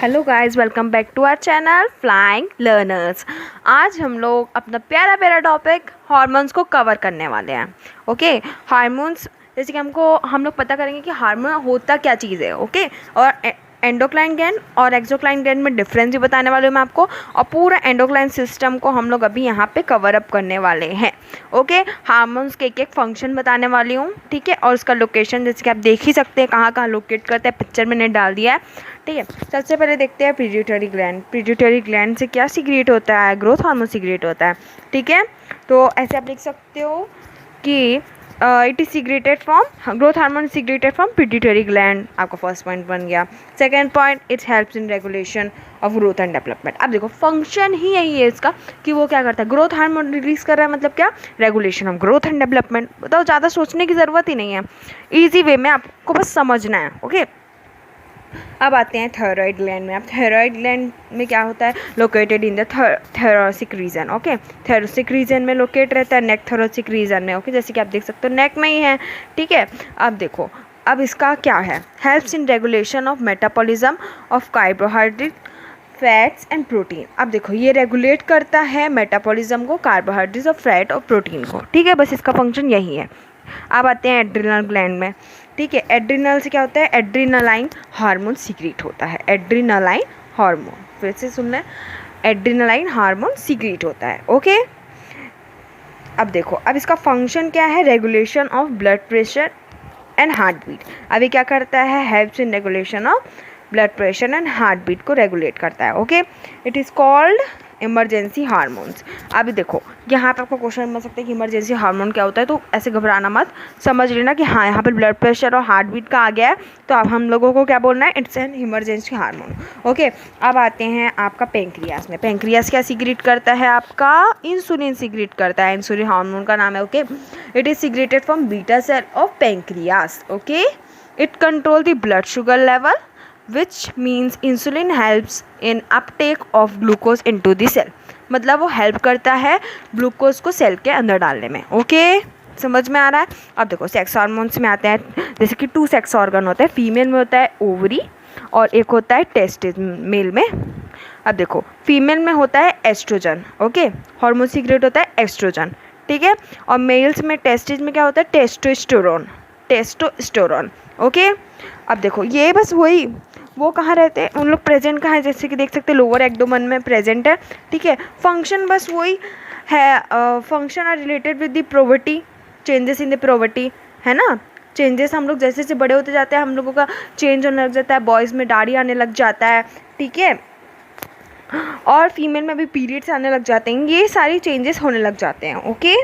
Hello guys, welcome back to our channel flying learners. आज हम लोग अपना प्यारा प्यारा टॉपिक हार्मोन्स को कवर करने वाले हैं। ओके, हार्मोन्स जैसे कि हम लोग पता करेंगे कि हार्मोन होता क्या चीज़ है। ओके, और एंडोक्राइन ग्लैंड और एक्सोक्राइन ग्लैंड में डिफरेंस भी बताने वाले हूँ मैं आपको, और पूरा एंडोक्राइन सिस्टम को हम लोग अभी यहाँ पे कवर अप करने वाले हैं। ओके, हार्मोन्स के एक फंक्शन बताने वाली हूँ, ठीक है, और उसका लोकेशन जैसे कि आप देख ही सकते हैं कहाँ कहाँ लोकेट करते हैं, पिक्चर मैंने डाल दिया है, ठीक है। सबसे पहले देखते हैं पिट्यूटरी ग्लैंड। पिट्यूटरी ग्लैंड से क्या सीक्रेट होता है? ग्रोथ हार्मोन सीक्रेट होता है, ठीक है। तो ऐसे आप लिख सकते हो कि it is secreted from growth hormone secreted from pituitary gland. आपका फर्स्ट पॉइंट बन गया। Second point, it helps in regulation of growth and development. अब देखो फंक्शन ही यही है इसका कि वो क्या करता है, ग्रोथ हार्मोन रिलीज कर रहा है, मतलब क्या, regulation of growth and development. बताओ, ज़्यादा सोचने की ज़रूरत ही नहीं है, ईजी वे में आपको बस समझना है। ओके, अब आते हैं थायराइड ग्लैंड में। अब थायराइड ग्लैंड में क्या होता है, located in the thalamic region. Okay, thalamic region में लोकेट रहता है, नेक थैलेमिक रीजन में। ओके, जैसे कि आप देख सकते हो नेक में ही है, ठीक है। अब देखो, अब इसका क्या है, helps in regulation of metabolism of carbohydrate, fats and protein. अब देखो ये रेगुलेट करता है मेटाबॉलिज्म को, कार्बोहाइड्रेट्स और फैट और प्रोटीन को, ठीक है, बस इसका फंक्शन यही है। अब आते हैं एड्रिनल ग्लैंड में, ठीक है। एड्रिनल से क्या होता है, एड्रिनलाइन हार्मोन सीक्रेट होता है। एड्रिनलाइन हार्मोन, फिर से सुनना है, एड्रिनलाइन हार्मोन सीक्रेट होता है। ओके, अब देखो, अब इसका फंक्शन क्या है, regulation of blood pressure and heart beat. अभी क्या करता है, helps in regulation of blood pressure and heart beat को रेगुलेट करता है। Okay, it is called emergency hormones. अभी देखो यहाँ पे आपको क्वेश्चन बन सकता है कि इमरजेंसी हार्मोन क्या होता है, तो ऐसे घबराना मत, समझ लेना कि हाँ यहाँ पे ब्लड प्रेशर और हार्ट बीट का आ गया है, तो अब हम लोगों को क्या बोलना है, it's an emergency hormone. Okay, अब आते हैं आपका पेंक्रियास में। पेंक्रियास क्या सीक्रेट करता है, आपका इंसुलिन सीक्रेट करता है, इंसुलिन हार्मोन का नाम है। Okay, it is secreted from beta cell of pancreas. Okay, it control the blood sugar level, which means insulin helps in uptake of glucose into the cell। मतलब वो help करता है glucose को cell के अंदर डालने में। ओके, समझ में आ रहा है। अब देखो सेक्स हार्मोन्स में आते हैं, जैसे कि 2 सेक्स ऑर्गन होता है, फीमेल में होता है ओवरी और एक होता है टेस्टिस मेल में। अब देखो फीमेल में होता है एस्ट्रोजन, ओके, हार्मोन सीक्रेट होता है एस्ट्रोजन, ठीक है। और मेल्स में टेस्टिस में क्या होता है, टेस्टोस्टेरोन, टेस्टोस्टेरोन। ओके, अब देखो ये बस वही, वो कहाँ रहते हैं उन लोग, प्रेजेंट कहाँ है, जैसे कि देख सकते हैं लोअर एब्डोमेन में प्रेजेंट है, ठीक है। फंक्शन बस वही है, function are related with the puberty, changes in the puberty, है ना। चेंजेस हम लोग जैसे जैसे बड़े होते जाते हैं हम लोगों का चेंज होने लग जाता है, बॉयज़ में दाढ़ी आने लग जाता है, ठीक है, और फीमेल में भी पीरियड्स आने लग जाते हैं, ये सारी चेंजेस होने लग जाते हैं। ओके,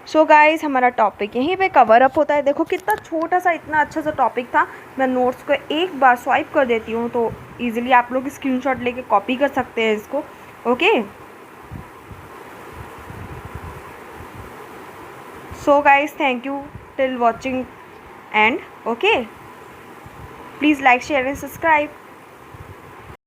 सो गाइज हमारा टॉपिक यहीं पे कवर अप होता है। देखो कितना छोटा सा, इतना अच्छा सा टॉपिक था। मैं नोट्स को एक बार स्वाइप कर देती हूँ तो इजीली आप लोग स्क्रीनशॉट लेके कॉपी कर सकते हैं इसको। Okay, so guys thank you till watching and okay, please like share and subscribe.